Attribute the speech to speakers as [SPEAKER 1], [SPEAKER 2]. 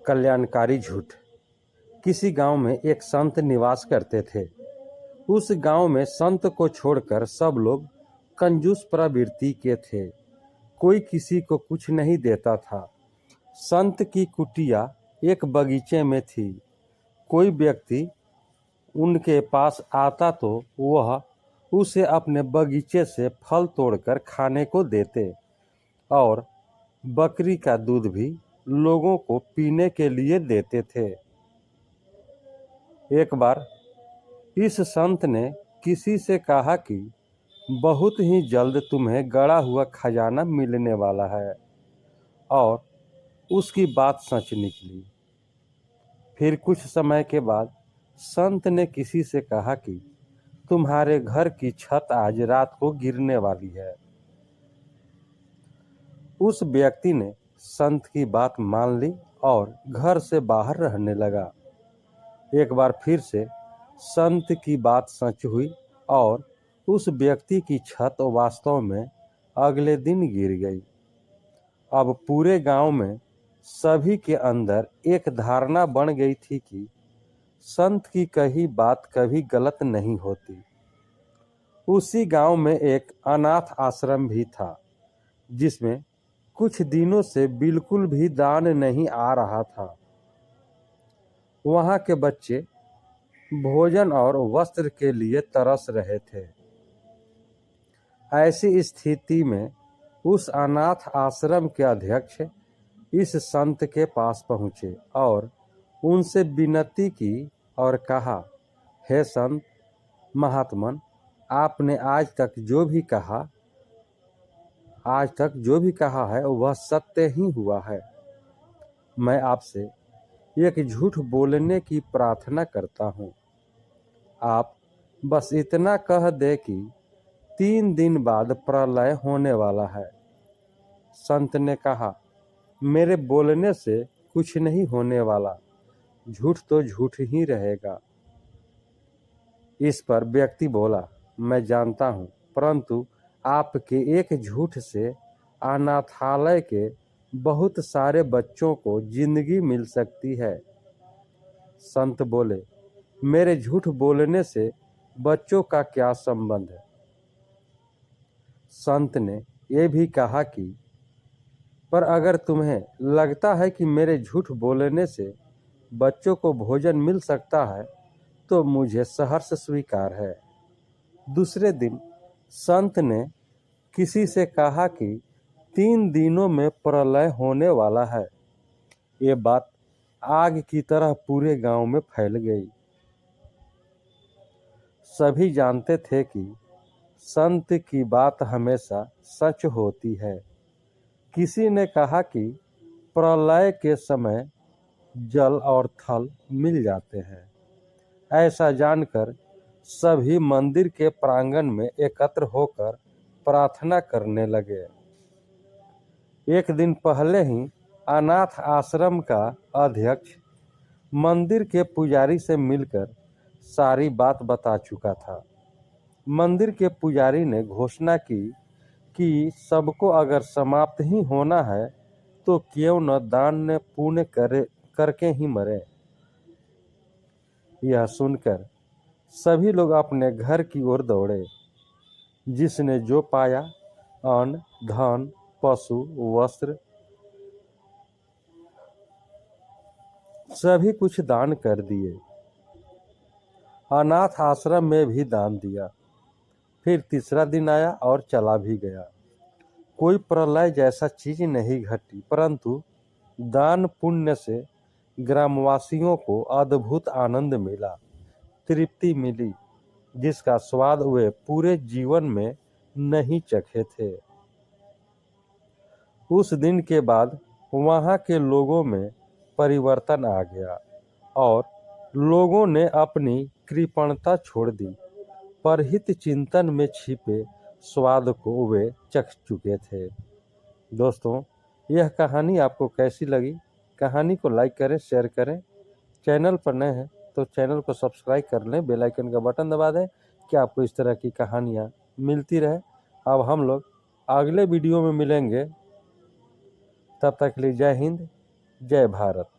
[SPEAKER 1] कल्याणकारी झूठ। किसी गांव में एक संत निवास करते थे। उस गांव में संत को छोड़कर सब लोग कंजूस प्रवृत्ति के थे। कोई किसी को कुछ नहीं देता था। संत की कुटिया एक बगीचे में थी। कोई व्यक्ति उनके पास आता तो वह उसे अपने बगीचे से फल तोड़कर खाने को देते और बकरी का दूध भी लोगों को पीने के लिए देते थे। एक बार इस संत ने किसी से कहा कि बहुत ही जल्द तुम्हें गड़ा हुआ खजाना मिलने वाला है, और उसकी बात सच निकली। फिर कुछ समय के बाद संत ने किसी से कहा कि तुम्हारे घर की छत आज रात को गिरने वाली है। उस व्यक्ति ने संत की बात मान ली और घर से बाहर रहने लगा। एक बार फिर से संत की बात सच हुई और उस व्यक्ति की छत वास्तव में अगले दिन गिर गई। अब पूरे गांव में सभी के अंदर एक धारणा बन गई थी कि संत की कही बात कभी गलत नहीं होती। उसी गांव में एक अनाथ आश्रम भी था, जिसमें कुछ दिनों से बिल्कुल भी दान नहीं आ रहा था। वहां के बच्चे भोजन और वस्त्र के लिए तरस रहे थे। ऐसी स्थिति में उस अनाथ आश्रम के अध्यक्ष इस संत के पास पहुंचे और उनसे विनती की और कहा, हे संत महात्मन, आपने आज तक जो भी कहा है वह सत्य ही हुआ है। मैं आपसे एक झूठ बोलने की प्रार्थना करता हूँ। आप बस इतना कह दे कि 3 दिन बाद प्रलय होने वाला है। संत ने कहा, मेरे बोलने से कुछ नहीं होने वाला, झूठ तो झूठ ही रहेगा। इस पर व्यक्ति बोला, मैं जानता हूँ, परंतु आपके एक झूठ से अनाथालय के बहुत सारे बच्चों को जिंदगी मिल सकती है। संत बोले, मेरे झूठ बोलने से बच्चों का क्या संबंध है? संत ने यह भी कहा कि पर अगर तुम्हें लगता है कि मेरे झूठ बोलने से बच्चों को भोजन मिल सकता है तो मुझे सहर्ष स्वीकार है। दूसरे दिन संत ने किसी से कहा कि 3 दिनों में प्रलय होने वाला है। ये बात आग की तरह पूरे गांव में फैल गई। सभी जानते थे कि संत की बात हमेशा सच होती है। किसी ने कहा कि प्रलय के समय जल और थल मिल जाते हैं। ऐसा जानकर सभी मंदिर के प्रांगण में एकत्र होकर प्रार्थना करने लगे। एक दिन पहले ही अनाथ आश्रम का अध्यक्ष मंदिर के पुजारी से मिलकर सारी बात बता चुका था। मंदिर के पुजारी ने घोषणा की कि सबको अगर समाप्त ही होना है तो क्यों न दान पुण्य करके ही मरे। यह सुनकर सभी लोग अपने घर की ओर दौड़े। जिसने जो पाया, अन्न, धन, पशु, वस्त्र, सभी कुछ दान कर दिए। अनाथ आश्रम में भी दान दिया। फिर तीसरा दिन आया और चला भी गया। कोई प्रलय जैसा चीज नहीं घटी, परंतु दान पुण्य से ग्रामवासियों को अद्भुत आनंद मिला, तृप्ति मिली, जिसका स्वाद वे पूरे जीवन में नहीं चखे थे। उस दिन के बाद वहां के लोगों में परिवर्तन आ गया और लोगों ने अपनी कृपणता छोड़ दी। परहित चिंतन में छिपे स्वाद को वे चख चुके थे। दोस्तों, यह कहानी आपको कैसी लगी? कहानी को लाइक करें, शेयर करें। चैनल पर नए हैं तो चैनल को सब्सक्राइब कर लें, बेल आइकन का बटन दबा दें कि आपको इस तरह की कहानियाँ मिलती रहे। अब हम लोग अगले वीडियो में मिलेंगे। तब तक के लिए जय हिंद, जय भारत।